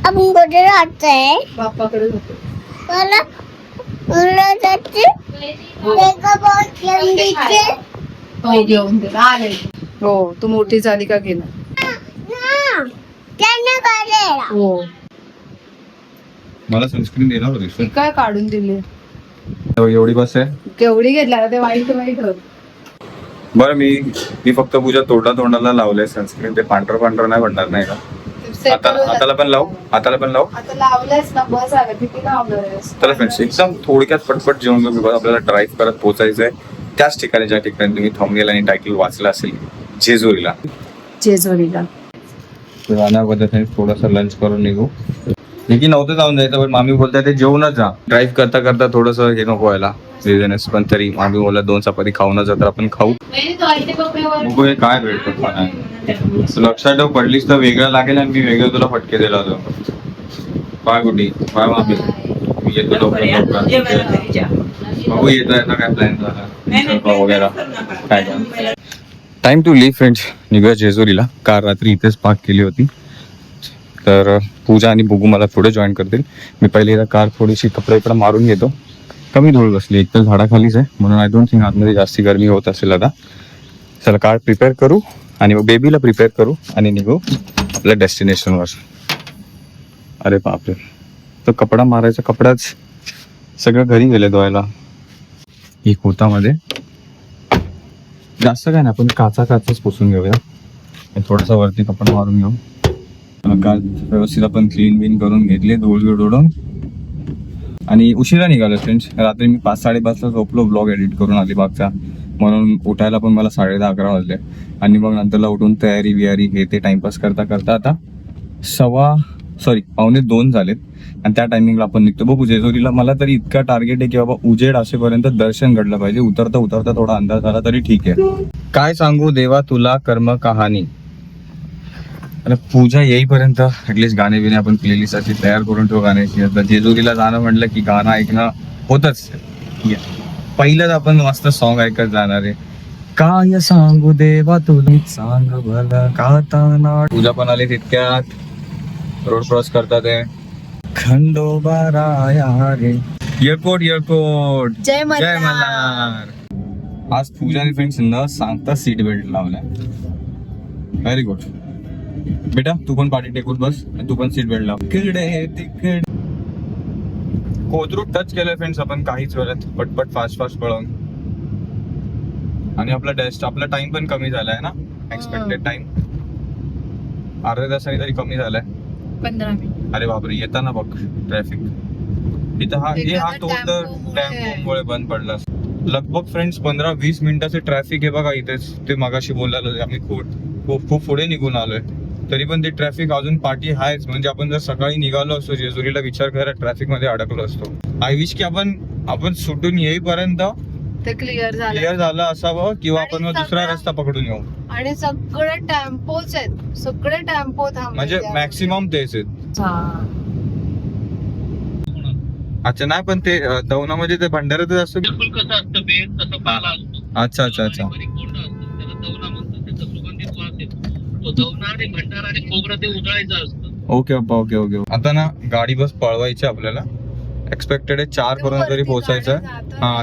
आपण कुठे राहतोय? बाप्पाकडे होतो. मला मला जायचे एका बॉटलीचे हो घेऊन दे आले. हो तू मोठी झाली का घेणार? ना त्यांना काढलेला. हो मला सनस्क्रीन देणार होती ती काय काढून दिली. एवढी बस आहे. केवढी घेतला ते वाईट वाईट होत. बरं मी फक्त पूजा तोंडाला लावलंय सनस्क्रीन. ते पांढरं नाही पडणार नाही का? हाताला पण लावू. आता लावलंयस ना बस आलं किती लावलंयस. तर फ्रेंड्स एकदम थोडक्यात पटपट जेवण घेऊन आपल्याला ड्राईव्ह करत पोहोचायचंय त्याच ठिकाणी ज्या ठिकाणी तुम्ही थंबनेल आणि टायटल वाचलं असेल, जेजुरीला. जाण्या पद्धतीने थोडंसं लंच करून निघू. की नव्हतं जाऊन जायचं पण मामी बोलतात ते जेवूनच जा. ड्राईव्ह करता करता थोडंसं हे नको व्हायला बिझनेस. पण तरी मामी बोलला 2 चपाती खाऊनच जा तर आपण खाऊ. बघू हे काय भेटतं. लक्षात ठेव पडलीस तर वेगळं लागेल आणि मी वेगळं तुला फटके दिला होतो. बाय गुडी बाय मामी. मी येतो लवकर. बघू येता काय प्लॅन झाला वगैरे काय. Time to leave friends. निघूया जेजुरीला. कार रात्री इथेच पार्क केली होती. तर पूजा आणि बुगू मला पुढे जॉईन करतील. मी पहिले कार थोडीशी कपडे इकडे मारून घेतो. कमी धूळ बसली. एक तर झाडाखालीच आहे म्हणून आय डोंट थिंक आतमध्ये जास्ती गरमी होत असेल आता. चला कार प्रिपेअर करू आणि मग बेबीला प्रिपेअर करू आणि निघू आपल्या डेस्टिनेशनवर. अरे बापरे तो कपडा मारायचा कपडाच सगळं घरी गेले धुवायला. एक होतामध्ये जास्त काय ना आपण काचाच पुसून घेऊया. थोडासा वरती कपडा मारून घेऊ. कार व्यवस्थित आपण क्लीन बिन करून घेतले धूळ उडवून आणि उशिरा निघालो फ्रेंड्स. रात्री मी 5-5:30 झोपलो ब्लॉग एडिट करून अलिबागचा. म्हणून उठायला पण मला 10:30-11 वाजले. आणि मग नंतरला उठून तयारी बियारी हे ते टाइमपास करता करता आता 1:15 झालेत. आणि त्या टायमिंगला आपण निघतो. बघू जेजुरीला मला तरी इतका टार्गेट आहे की बाबा उजेड असेपर्यंत दर्शन घडलं पाहिजे. उतरता थोडा अंदाज झाला तरी ठीक आहे. काय सांगू देवा तुला कर्म कहाणी. आणि पूजा येईपर्यंत ऍटलीस्ट गाणे बिणे आपण प्लेलिस्ट अशी तयार करून ठेवू गाण्याची. आता जेजुरीला जाणं म्हटलं की गाणं ऐकणं होतच. पहिलंच आपण मस्त सॉन्ग ऐकत जाणार आहे. काय सांगू देवा तुला सांग भला काताना. पूजा पण आली तितक्यात. रोड क्रॉस करतात आहे. खंडोबा राया रे. एअरपोर्ट जय मल्हार. आज पूजाने फ्रेंड्स न सांगता सीट बेल्ट लावलाय. व्हेरी गुड बेटा. तू पण पाठी टेकून बस. तू पण सीट बेल्ट लाव. तिकडे कोथरूड टच केलंय फ्रेंड्स आपण काहीच वेळात. पटपट फास्ट पळवून. आणि आपला टाइम पण कमी झालाय ना. एक्सपेक्टेड टाइम अर्ध्या तासाने तरी कमी झालाय. 15 मिनिट. अरे बापरे येताना बघ ट्रॅफिक इथं. हा तो तर टेम्पोमुळे बंद पडला. लगभग फ्रेंड्स 15-20 मिनिटाचे ट्रॅफिक आहे बघा इथेच. ते मगाशी बोललेलो आम्ही खूप पुढे निघून आलोय तरी पण ते ट्रॅफिक अजून पाठी आहेच. म्हणजे आपण जर सकाळी निघालो असतो जेजुरीला विचार करा ट्रॅफिक मध्ये अडकलो असतो. आय विश की आपण सुटून येईपर्यंत ते क्लिअर झालं असावं किंवा आपण मग दुसरा रस्ता पकडून येऊ. आणि सगळे टेम्पोच आहेत. सगळे टेम्पो म्हणजे मॅक्सिमम तेच आहेत. अच्छा नाही पण ते दौनामध्ये ते भंडाऱ्यातच असतो. अच्छा ओके. आता ना गाडी बस पळवायची आपल्याला. एक्सपेक्टेड आहे 4 पर्यंत तरी पोहोचायचं. हा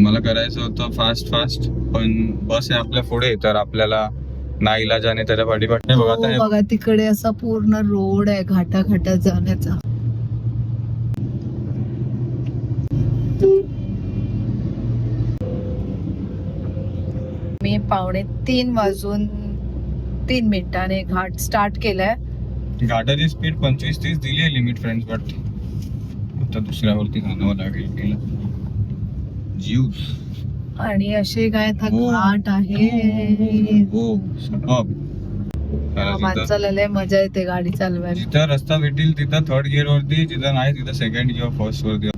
मला करायचं होतं फास्ट पण बस आहे आपल्या पुढे तर आपल्याला नाईलाजाने त्याच्या पाठीपाठी बघा तिकडे असा पूर्ण रोड आहे घाटाघाटात जाण्याचा. मी 2:45 वाजून 3 मिनिटांनी घाट स्टार्ट केलाय. घाटाची स्पीड 25-30 दिली आहे लिमिट फ्रेंड्स. बट आता दुसऱ्यावरती घालावं लागेल जीव. आणि असे काय घाट आहे. माणसाला लय मजा येते गाडी चालवायला. जिथं रस्ता भेटेल तिथं 3rd गिअर वरती. जिथं नाही तिथं 2nd किंवा 1st वरती.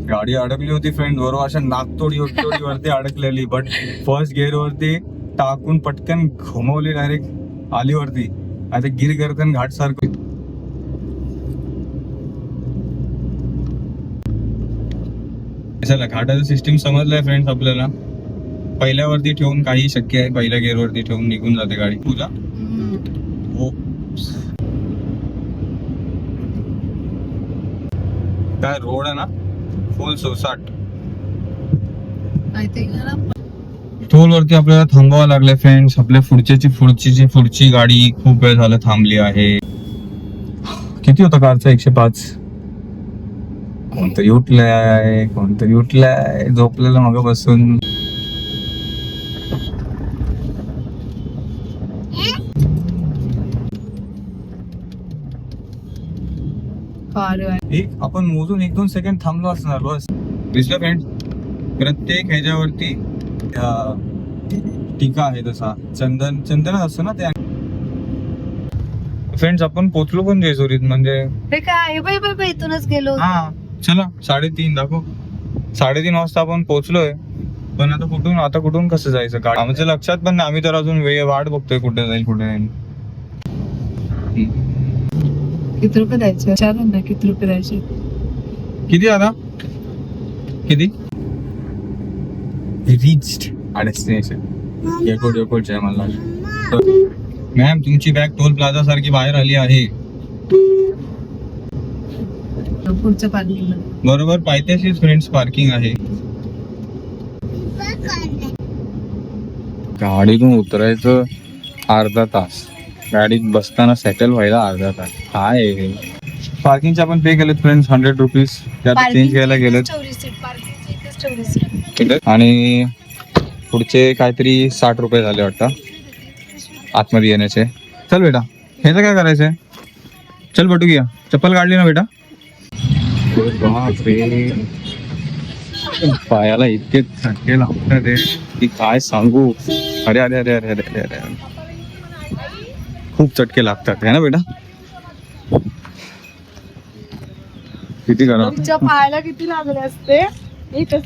गाडी अडकली होती फ्रेंड बरोबर अशा नागतोडी वरती अडकलेली. बट 1st गिअर वरती टाकून पटकन घुमवली डायरेक्ट आली वरती. आता गिर गर्दन घाट सारखं चला घाटाचं सिस्टीम समजलंय फ्रेंड्स आपल्याला. पहिल्यावरती ठेवून काही शक्य आहे, पहिल्या गेअरवरती ठेवून निघून जाते गाडी. पूजा हो काय रोड आहे ना फुल सोसाट. टोल वरती आपल्याला थांबावं लागलंय फ्रेंड्स. आपल्या पुढची गाडी खूप वेळ झालं थांबली आहे. किती होता कारचा? 105. कोणतरी उठलाय झोपलेलं मग बसून. आपण मोजून 1-2 सेकंड थांबलो असणार बस. दिसलं फ्रेंड, प्रत्येक ह्याच्यावरती टीका आहे. तसा चंदनच असतं ना त्या. फ्रेंड्स आपण पोचलो पण जेजुरीत. म्हणजे ते काय बाई इथूनच गेलो. हा चला 3:30 दाखव. 3:30 वाजता आपण पोहोचलोय. पण आता कुठून कसं जायचं? गाडी आमच्या लक्षात पण नाही. आम्ही तर अजून वाट बघतोय कुठे जाईल कुठे नाही. किती रुपये द्यायचे? विचारून ना किती रुपये द्यायचे. किती आता? किती? रिच्ड डेस्टिनेशन एअरपोर्ट आहे मला. मॅम तुमची बॅग टोल प्लाझा सारखी बाहेर आली आहे. पुढच्या पार्किंगला बरोबर पायथ्याशीच फ्रेंड्स पार्किंग आहे. गाडीतून उतरायचं अर्धा तास, गाडीत बसताना सेटल व्हायला अर्धा तास. काय पार्किंगचे आपण पे केलेत फ्रेंड्स 100 रुपीज. ते आता चेंज करायला गेलेत. आणि पुढचे काहीतरी 60 रुपये झाले वाटतं आतमध्ये येण्याचे. चल बेटा ह्याचं काय करायचंय? चल बटू घ्या. चप्पल काढली ना बेटा? पायाला इतके चटके लागतात की काय सांगू. अरे अरे अरे अरे अरे अरे खूप चटके लागतात है ना बेटा. किती करा पायाला किती लागले असते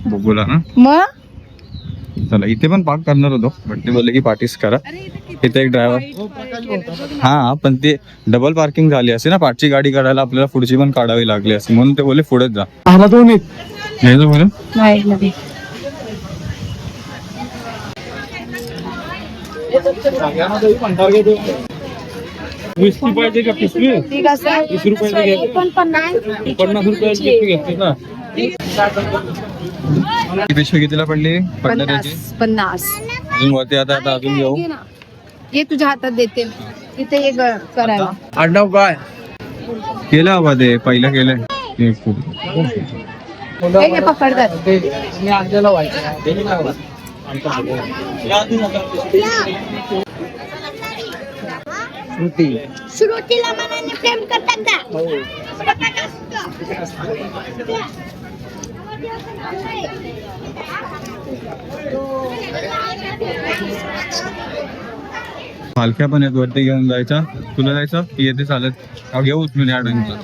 बघूला ना. मग चला इथे पण पार्क करणार होतो पण ते बोलले की पार्टीस करा. इथे एक ड्रायव्हर. हा पण ते डबल पार्किंग झाली असे ना. पाठची गाडी काढायला आपल्याला पुढची पण काढावी लागली असे म्हणून ते बोलले पुढेच जा. घ्यायचं बोल नाही. विस्की पाहिजे का पिशवी? ठीक आहे. 20 रुपये 50 रुपये ना. पिशवी कितीला पडली? 50. अजून वरती आता अजून घेऊ. ये तुझ्या हातात देते इथे हे करायला. आडनाव काय? केलं हवा ते पहिलं केलंय. हे पकडतात. मी आणलेला व्हायचं. सुरुवातीला मनाने प्रेम करतात का? पालख्या पण आहेत वरती घेऊन जायचा. तुला जायचं की येते चालत? घेऊ उचलून या ड्राईव्हरला.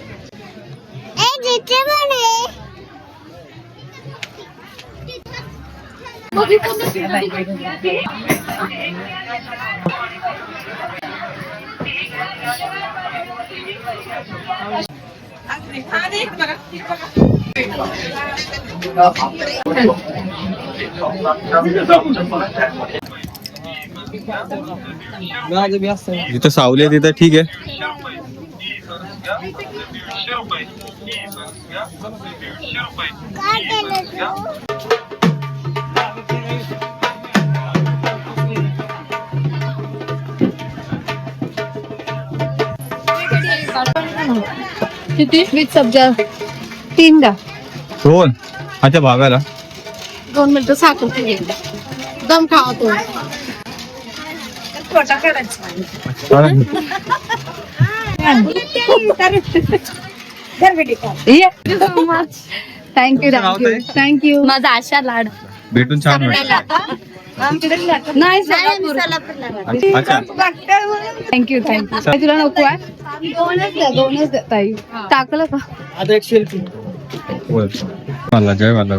जिथं सावली आहे तिथं ठीक आहे. काय केलं तू? किती विथ सब्जा? 3 द्या. दोन. अच्छा भाव्याला 2 मिनिटं साखर दम खावा तो. थँक्यू. माझा आशा लाड. भेटून छान वाटलं. नाही अच्छा थँक्यू. तुला नको आहे? 2च द्या ताई. टाकलं का? आता एक सेल्फी. मला जय मला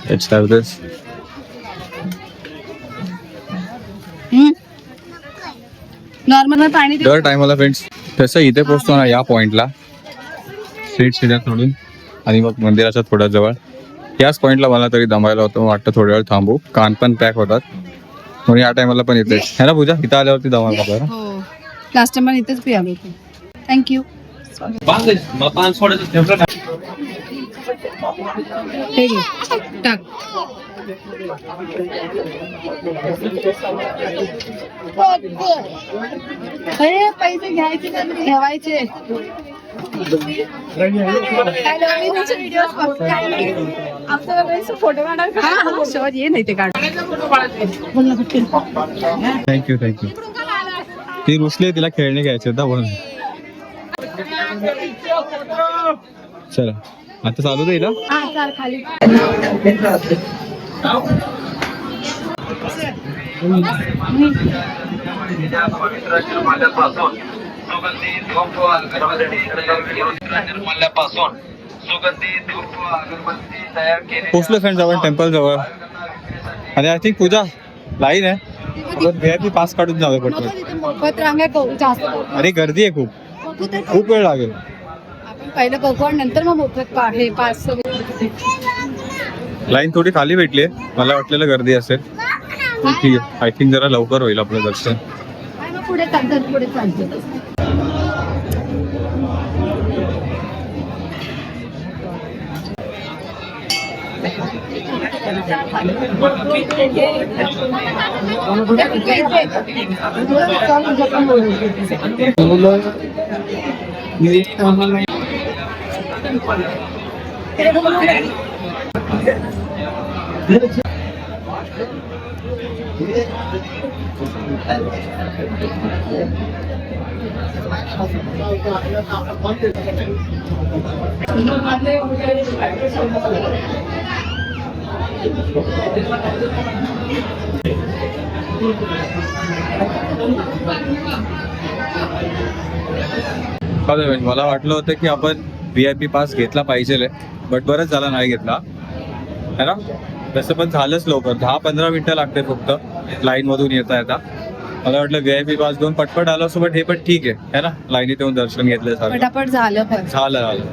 Let's have this. नॉर्मल पाणी दर टायमाला फ्रेंड्स तसं इथे पोहोचतो ना या पॉइंटला स्ट्रीट सीधा सोडून आणि मग मंदिराच्या थोड्या जवळ याच पॉईंटला मला तरी दमायला होतं. वाटतं थोड्या वेळ थांबू, कान पण पॅक होतात म्हणून या टायमाला पण येते है ना पूजा. इथं आल्यावरती दमायला होतं ना. हो लास्ट टाइम मला इथेच पियालो होतो. थँक्यू. हे घे टाक. अरे पैसे घ्यायचे का नाही ठेवायचे. फोटो काढा शोध ये नाही ते काढ. Thank you thank you. ती रुसली तिला खेळणे घ्यायचे होता म्हणून. चला आता चालू दे हिला. हा चाल खाली. पोचलो फ्रेंड जवळ टेम्पल जवळ. आणि आय थिंक पूजा लाईन आहे. VIP पास काढून जाऊया पटकन. मोफत रांगा जास्त अरे गर्दी आहे खूप, खूप वेळ लागेल. आपण पहिलं बघू आणि नंतर मग मोफत हे पास. लाईन थोडी खाली भेटली. मला वाटलेलं गर्दी असेल. ठीक आहे, आय थिंक जरा लवकर होईल आपलं दर्शन. पुढे चालतात पुढे चालतात. मला वाटलं होतं की आपण VIP पास घेतला पाहिजे, बट बरंच झाला नाही घेतला है ना. तसं पण झालंच लवकर. 10-15 मिनिटं लागते फक्त लाईन मधून येता येता. मला वाटलं VIP पास घेऊन पटपट आलो सोबत. हे पण ठीक आहे ना, लाईनीत येऊन दर्शन घेतलं पटापट झालं पण झालं.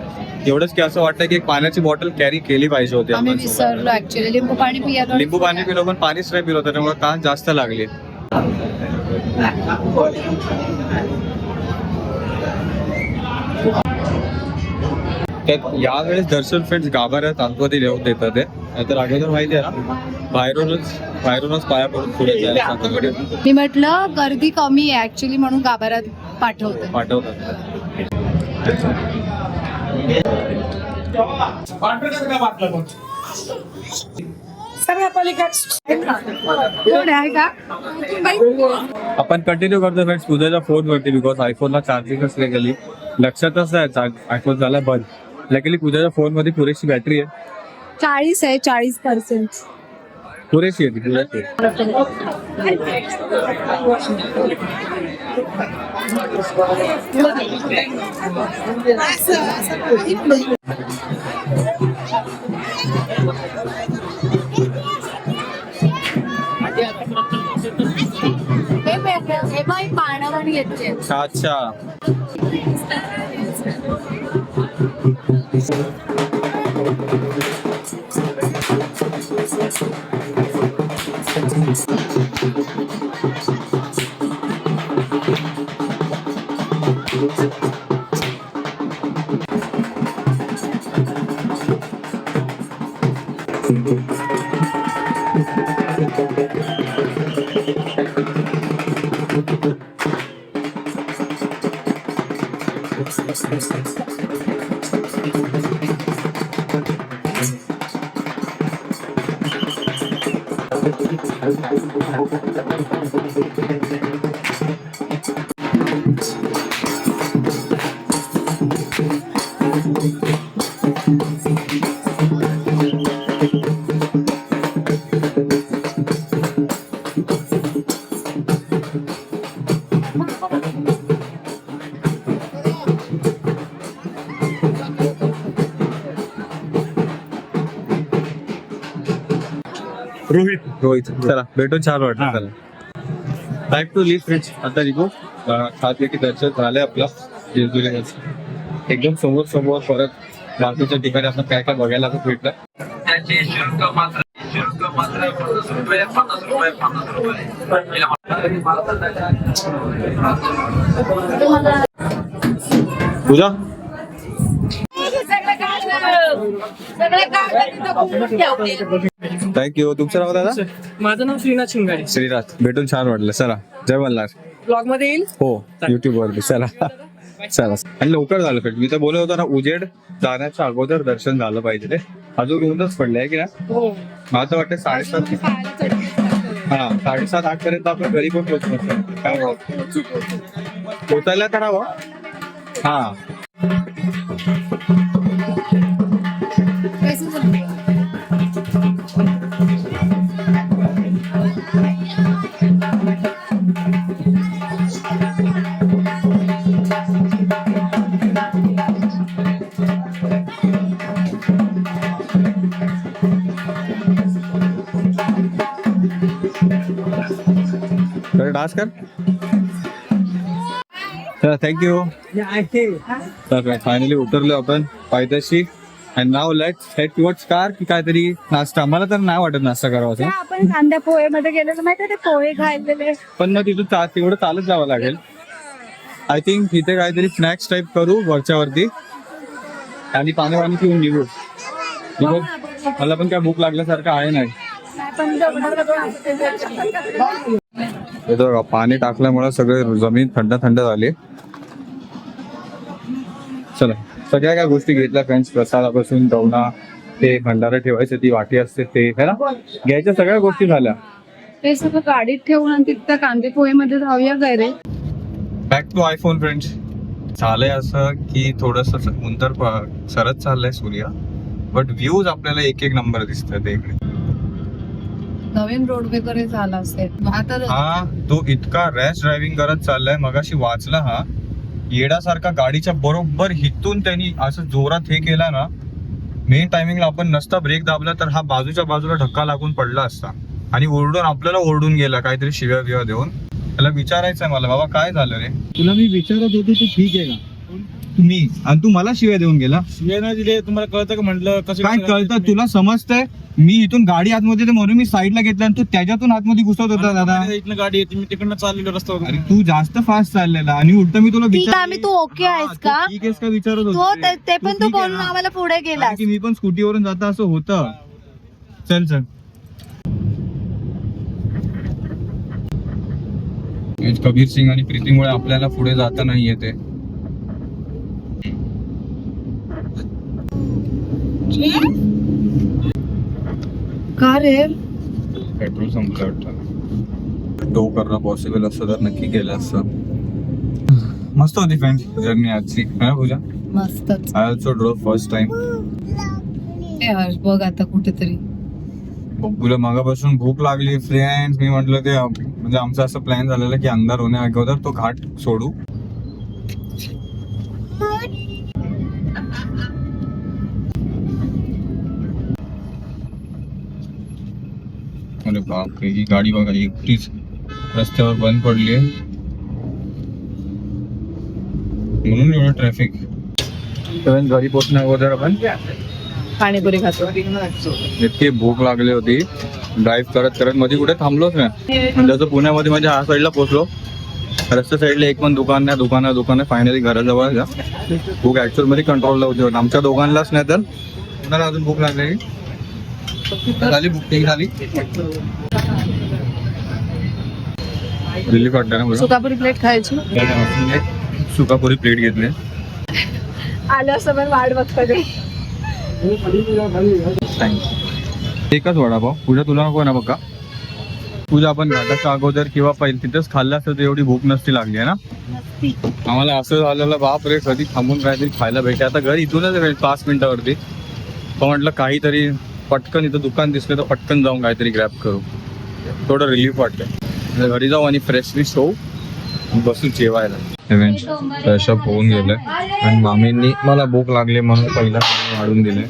एवढंच की असं वाटतं की एक पाण्याची बॉटल कॅरी केली पाहिजे होती. आम्ही विसरलो ऍक्च्युअली. लिंबू पाणी पियालो. लिंबू पाणी पिलो पण पाणीच नाही पिलो, त्याच्यामुळे तहान जास्त लागली. यावेळेस दर्शन फ्रेंड्स गाभाऱ्यात आतमध्ये येऊन देतात ते. नाहीतर अगोदर माहिती आहे ना, बाहेरूनच पाया पडून पुढे जायला सांगतात. मी म्हटलं गर्दी कमी आहे ऍक्च्युली म्हणून गाभाऱ्यात पाठवतात. आपण कंटिन्यू करतो फ्रेंड्स पूजाच्या फोन वरती. बिकॉज आयफोनला चार्जिंग असले गेली लक्षातच नाही आयफोन झाला बंद. लकीली पूजाच्या फोन मध्ये पुरेशी बॅटरी आहे. 40 आहे. 40% पुरेशी आहे ती पुरेशी. पाण्यावर येते. अच्छा रोहित चला भेटून छान वाटलं. चला टाइम टू लीव फ्रेंड्स. आता निघू. खाते की दर्शन झालंय आपलं जेजुरी एकदम समोर परत बाकीच्या ठिकाणी असं काय काय बघायला असं भेटलं. पूजा थँक्यू. तुमचं नाव दादा? माझं नाव श्रीनाथ शिंगाडे. श्रीनाथ, भेटून छान वाटलं. चला जय मल्हार. ब्लॉग मध्ये येईल. हो युट्यूब वरती. चला चला. आणि लवकर झालं फिट. मी तर बोलत होतो ना उजेड जाण्याच्या अगोदर दर्शन झालं पाहिजे. ते अजून ऊनच पडले आहे की ना. हो. मला तर वाटतं 7:30. हा 7:30-8 पर्यंत आपण घरी पण पोहोचू. काय पोचायला तर हवं. हा डान्स कर. चला थँक्यू. फायनली उतरलो आपण पायथ्याशी. And now let's head towards car की काहीतरी नाश्ता. मला तर नाही वाटत नाश्ता करावा. आपण कांद्या पोहे मध्ये गेलेलो माहिती ते पोहे खायलेले. पण मग तिथून तेवढं चालत जावं लागेल. आय थिंक तिथे काहीतरी स्नॅक्स टाईप करू वरच्यावरती आणि पाणी पिऊन निघू. मला पण काय भूक लागल्यासारखं आहे नाही. हे बघा पाणी टाकल्यामुळे सगळे जमीन थंड थंड झाली. चला सगळ्या काय गोष्टी घेतल्या फ्रेंड्स. प्रसादापासून दवना ते भंडारा ठेवायचं ती वाटी असते ते है ना घ्यायच्या सगळ्या गोष्टी झाल्या. ते सगळं गाडीत ठेवून आणि तिथं कांदे पोहे मध्ये जाऊया काय रे. Back to iPhone friends. झालंय असं की थोडस उंतर सरत चाललंय सूर्य. बट व्ह्यूज आपल्याला एक एक नंबर दिसतात इकडे. नवीन रोड वगैरे झाला असेल. हा तो इतका रॅश ड्रायव्हिंग करत चाललाय. मगाशी वाचला हा येडासारखा गाडीच्या बरोबर हिथून त्यांनी असं जोरात हे केला ना. मेन टायमिंगला आपण नसता ब्रेक दाबला तर हा बाजूच्या बाजूला धक्का लागून पडला असता आणि आपल्याला ओरडून गेला काहीतरी शिव्या बिव्या देऊन. त्याला विचारायचंय मला बाबा काय झालं रे. तुला मी विचारत होतो तू ठीक आहे का. तुम्ही आणि तू मला शिव्या देऊन गेला. शिवाय नाही दिले. तुम्हाला कळतं का म्हटलं कसं काय कळतं तुला समजतंय. मी इथून गाडी आतमध्ये म्हणून मी साईडला घेतला आणि तू त्याच्यातून आतमध्ये घुसत होता दादा. इथनं गाडी येते मी तिकडनं चाललेलो रस्त्यावर. अरे तू जास्त फास्ट चाललेला आणि उलट मी तुला ठीक आहे, तू ओके आहेस का? ठीक आहेस का विचारत तो होतो. ते पण तू बोलून आम्हाला पुढे गेला. की मी पण स्कूटीवरून जाता असं होतं. चल चल. कबीर सिंग आणि प्रीतीमुळे आपल्याला पुढे जाता नाही येते. का रे. पेट्रोल संपलं वाटतं. टो करणं पॉसिबल असतं तर नक्की केलं असतं. मस्त होती फ्रेंड जर्नी आजची. हा पूजा मस्तच. I also drove first time. Harsh बघ आता कुठेतरी. तुला मागापासून भूक लागली फ्रेंड्स. मी म्हटलं ते म्हणजे आमचा असं प्लॅन झालेला की अंधार होण्या अगोदर तो घाट सोडू. अरे बापरे ही गाडी बघा एकटीच रस्त्यावर बंद पडली आहे म्हणून एवढं ट्रॅफिक. घरी पोहोचण्या अगोदर आपण पाणीपुरी खातो. इतकी भूक लागली होती. ड्राईव्ह करत करत मध्ये कुठे थांबलोच नाही. म्हणजे जसं पुण्यामध्ये माझ्या ह्या साईडला पोहोचलो. रस्त्या साईडला एक पण दुकान नाही. दुकान फायनली घराजवळ भूक ऍक्च्युअल मध्ये कंट्रोलला होती. आमच्या दोघांनाच नाही तर कुणाला अजून भूक लागली झाली. भूक ठीक झाली. रिलीफ वाटतं ना. सुकापुरी प्लेट खायची. सुकापुरी प्लेट घेतली. आलं असं पण वाट बघता ते. एकच वडापाव. पूजा तुला नको ना बघा. पूजा आपण घाटाच्या अगोदर किंवा पहिले तिथेच खाल्लं असतं तर एवढी भूक नसती लागली आहे ना. आम्हाला असं झालेलं बाप रे कधी थांबून काहीतरी खायला भेटे. आता घर इथूनच 5 मिनिटावरती. पण म्हटलं काहीतरी पटकन इथं दुकान दिसलं तर पटकन जाऊन काहीतरी ग्रॅब करू. थोडं रिलीफ वाटतं. घरी जाऊ आणि फ्रेशली शो बसून जेवायला. फ्रेशअप होऊन गेलं आणि मामींनी मला भूक लागली म्हणून पहिला वाढून दिले.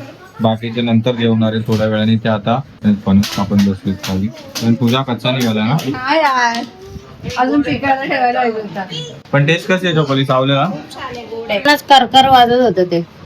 बाकीचे नंतर जेवणारे थोड्या वेळाने ते आता पण आपण बसलो खाली. पण तुझा कच्चा निघाला ना. अजून पिकायला ठेवायला पण टेस्ट कशी आहे चोपली चावलेला. करकर वाजत होतं ते.